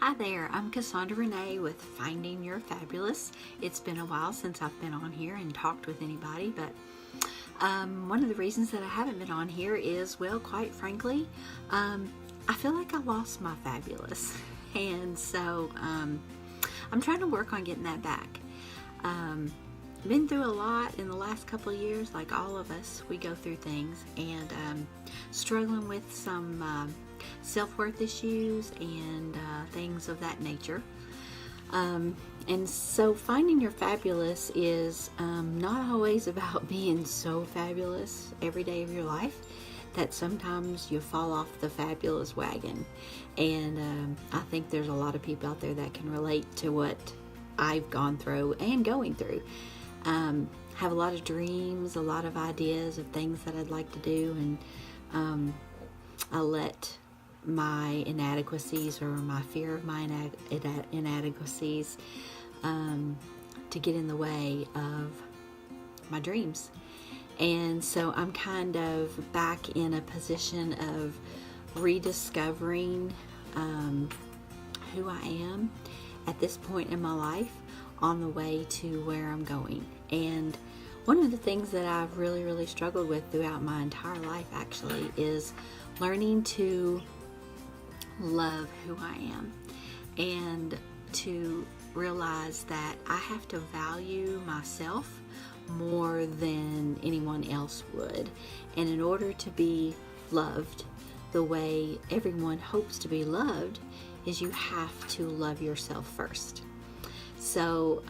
Hi there, I'm Cassandra Renee with Finding Your Fabulous. It's been a while since I've been on here and talked with anybody, but one of the reasons that I haven't been on here is, well, quite frankly, I feel like I lost my fabulous. And so I'm trying to work on getting that back. Been through a lot in the last couple of years, like all of us. We go through things, and struggling with some self-worth issues and things of that nature. And so finding your fabulous is not always about being so fabulous every day of your life that sometimes you fall off the fabulous wagon. And I think there's a lot of people out there that can relate to what I've gone through and going through. Have a lot of dreams, a lot of ideas of things that I'd like to do, and I let my inadequacies or my fear of my inadequacies to get in the way of my dreams. And so I'm kind of back in a position of rediscovering who I am at this point in my life on the way to where I'm going. And one of the things that I've really struggled with throughout my entire life actually is learning to love who I am and to realize that I have to value myself more than anyone else would. And in order to be loved the way everyone hopes to be loved, is you have to love yourself first. So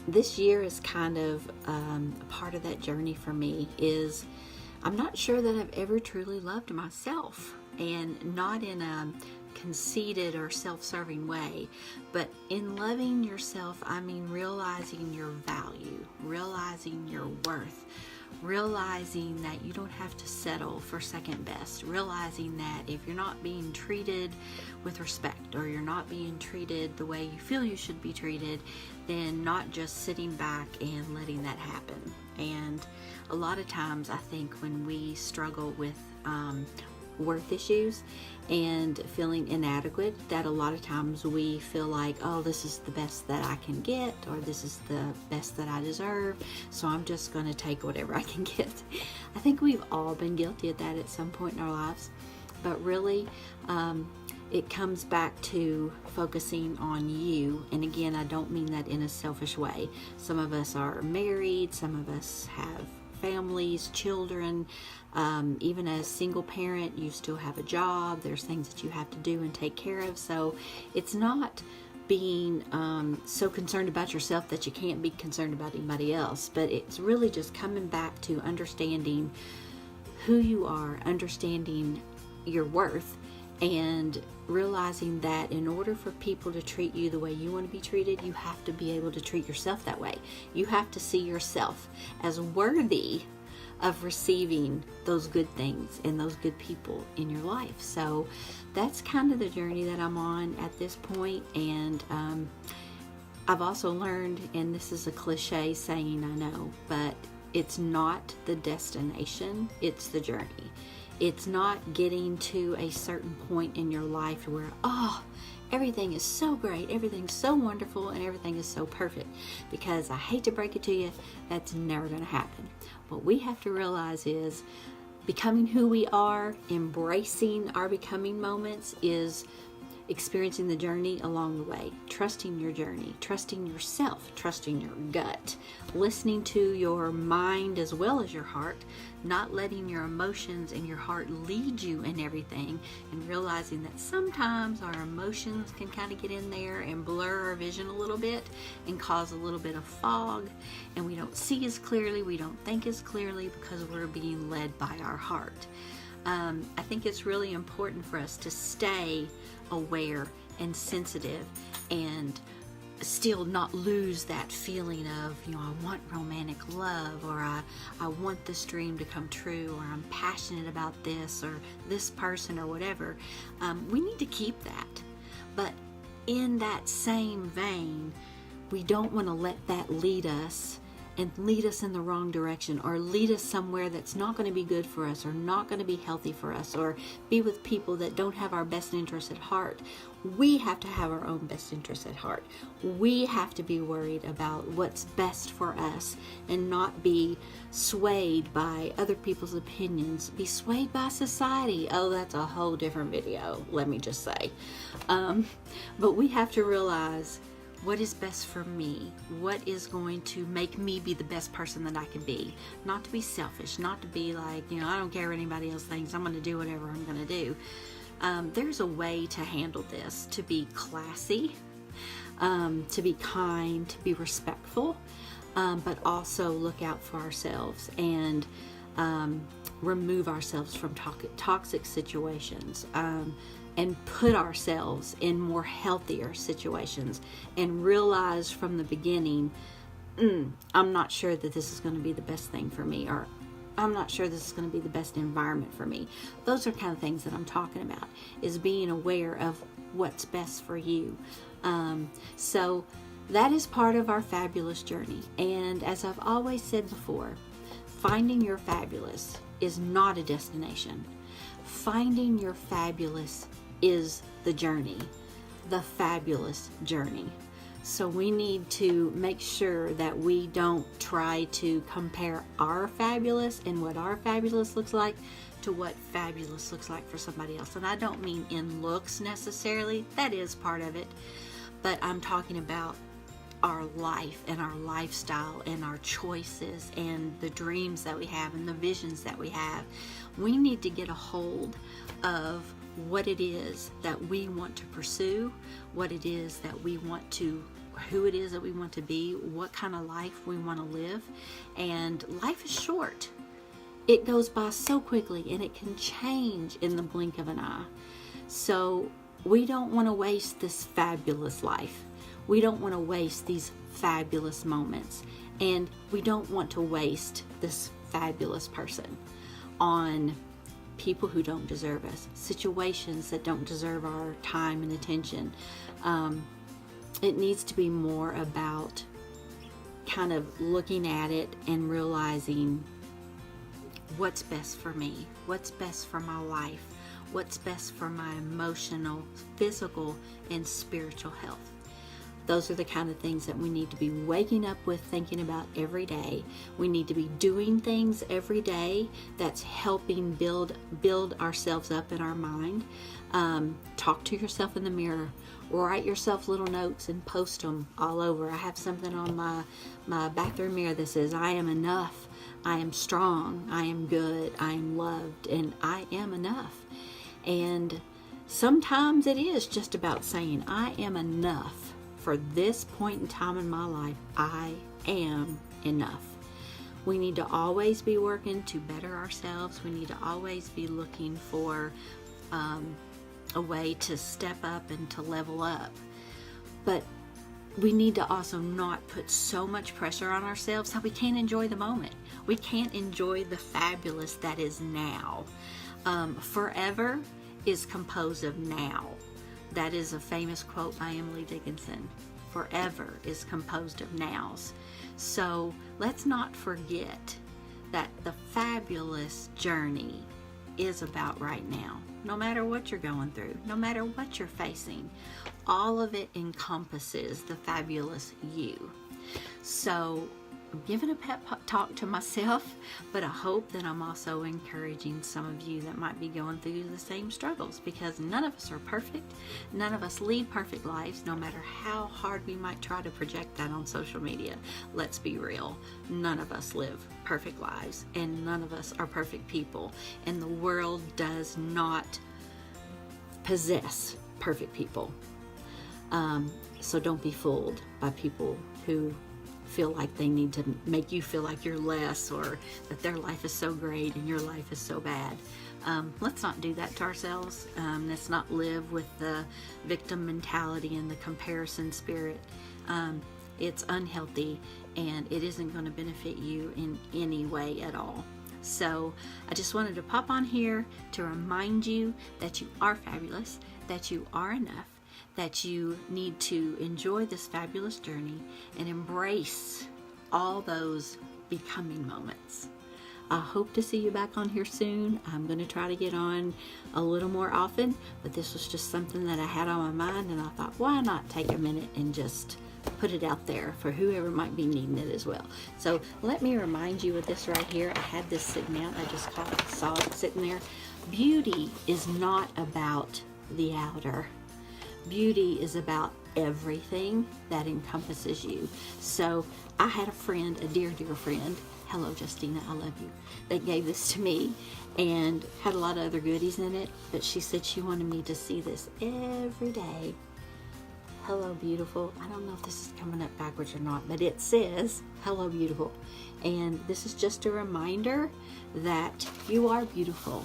this year is kind of a part of that journey for me. Is I'm not sure that I've ever truly loved myself, and not in a conceited or self-serving way, but in loving yourself, I mean realizing your value, realizing your worth, realizing that you don't have to settle for second best, realizing that if you're not being treated with respect, or you're not being treated the way you feel you should be treated, then not just sitting back and letting that happen. And a lot of times I think when we struggle with worth issues and feeling inadequate, that a lot of times we feel like, oh, this is the best that I can get, or this is the best that I deserve, so I'm just going to take whatever I can get. I think we've all been guilty of that at some point in our lives, but really it comes back to focusing on you. And again, I don't mean that in a selfish way. Some of us are married, some of us have families, children. Even as single parent, you still have a job. There's things that you have to do and take care of. So it's not being so concerned about yourself that you can't be concerned about anybody else, but it's really just coming back to understanding who you are, understanding your worth, and realizing that in order for people to treat you the way you want to be treated, you have to be able to treat yourself that way. You have to see yourself as worthy of receiving those good things and those good people in your life. So that's kind of the journey that I'm on at this point. And I've also learned, and this is a cliche saying, I know, but it's not the destination, it's the journey. It's not getting to a certain point in your life where, oh, everything is so great, everything's so wonderful, and everything is so perfect. Because I hate to break it to you, that's never going to happen. What we have to realize is becoming who we are, embracing our becoming moments, is experiencing the journey along the way, trusting your journey, trusting yourself, trusting your gut, listening to your mind as well as your heart, not letting your emotions and your heart lead you in everything, and realizing that sometimes our emotions can kind of get in there and blur our vision a little bit and cause a little bit of fog, and we don't see as clearly, we don't think as clearly because we're being led by our heart. I think it's really important for us to stay aware and sensitive and still not lose that feeling of, I want romantic love, or I want this dream to come true, or I'm passionate about this or this person or whatever. We need to keep that. But in that same vein, we don't want to let that lead us and lead us in the wrong direction, or lead us somewhere that's not going to be good for us, or not going to be healthy for us, or be with people that don't have our best interests at heart. We have to have our own best interests at heart. We have to be worried about what's best for us and not be swayed by other people's opinions, be swayed by society. Oh, that's a whole different video, let me just say. But we have to realize what is best for me, what is going to make me be the best person that I can be. Not to be selfish, not to be like, I don't care what anybody else thinks, I'm going to do whatever I'm going to do. There's a way to handle this, to be classy, to be kind, to be respectful, but also look out for ourselves and remove ourselves from toxic situations, and put ourselves in more healthier situations, and realize from the beginning, I'm not sure that this is going to be the best thing for me, or I'm not sure this is going to be the best environment for me. Those are kind of things that I'm talking about, is being aware of what's best for you. So that is part of our fabulous journey. And as I've always said before, finding your fabulous is not a destination. Finding your fabulous is the journey, the fabulous journey. So we need to make sure that we don't try to compare our fabulous and what our fabulous looks like to what fabulous looks like for somebody else. And I don't mean in looks necessarily, that is part of it, but I'm talking about our life and our lifestyle and our choices and the dreams that we have and the visions that we have. We need to get a hold of what it is that we want to pursue, what it is that we want to, who it is that we want to be, what kind of life we want to live. And life is short. It goes by so quickly, and it can change in the blink of an eye. So we don't want to waste this fabulous life. We don't want to waste these fabulous moments. And we don't want to waste this fabulous person on people who don't deserve us, situations that don't deserve our time and attention. It needs to be more about kind of looking at it and realizing what's best for me, what's best for my life, what's best for my emotional, physical, and spiritual health. Those are the kind of things that we need to be waking up with, thinking about every day. We need to be doing things every day that's helping build ourselves up in our mind. Talk to yourself in the mirror. Write yourself little notes and post them all over. I have something on my bathroom mirror that says, I am enough, I am strong, I am good, I am loved, and I am enough. And sometimes it is just about saying, I am enough. For this point in time in my life, I am enough. We need to always be working to better ourselves. We need to always be looking for a way to step up and to level up. But we need to also not put so much pressure on ourselves that we can't enjoy the moment. We can't enjoy the fabulous that is now. Forever is composed of now. That is a famous quote by Emily Dickinson. Forever is composed of nows. So let's not forget that the fabulous journey is about right now. No matter what you're going through, no matter what you're facing, all of it encompasses the fabulous you. So I'm giving a pep talk to myself, but I hope that I'm also encouraging some of you that might be going through the same struggles, because none of us are perfect. None of us lead perfect lives, no matter how hard we might try to project that on social media. Let's be real. None of us live perfect lives, and none of us are perfect people. And the world does not possess perfect people. So don't be fooled by people who feel like they need to make you feel like you're less, or that their life is so great and your life is so bad. Let's not do that to ourselves. Let's not live with the victim mentality and the comparison spirit. It's unhealthy, and it isn't going to benefit you in any way at all. So I just wanted to pop on here to remind you that you are fabulous, that you are enough, that you need to enjoy this fabulous journey and embrace all those becoming moments. I hope to see you back on here soon. I'm going to try to get on a little more often, but this was just something that I had on my mind, and I thought, why not take a minute and just put it out there for whoever might be needing it as well. So let me remind you of this right here. I had this sitting out. I just saw it sitting there. Beauty is not about the outer. Beauty is about everything that encompasses you. So I had a friend, a dear, dear friend, hello Justina, I love you, that gave this to me and had a lot of other goodies in it, but she said she wanted me to see this every day. Hello beautiful. I don't know if this is coming up backwards or not, but it says hello beautiful, and this is just a reminder that you are beautiful,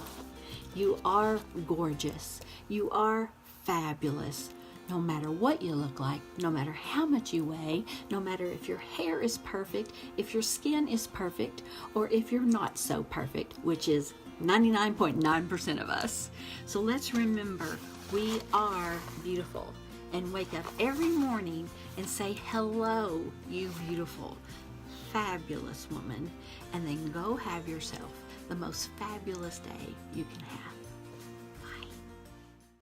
you are gorgeous, you are fabulous. No matter what you look like, no matter how much you weigh, no matter if your hair is perfect, if your skin is perfect, or if you're not so perfect, which is 99.9% of us. So let's remember, we are beautiful, and wake up every morning and say, hello, you beautiful, fabulous woman, and then go have yourself the most fabulous day you can have.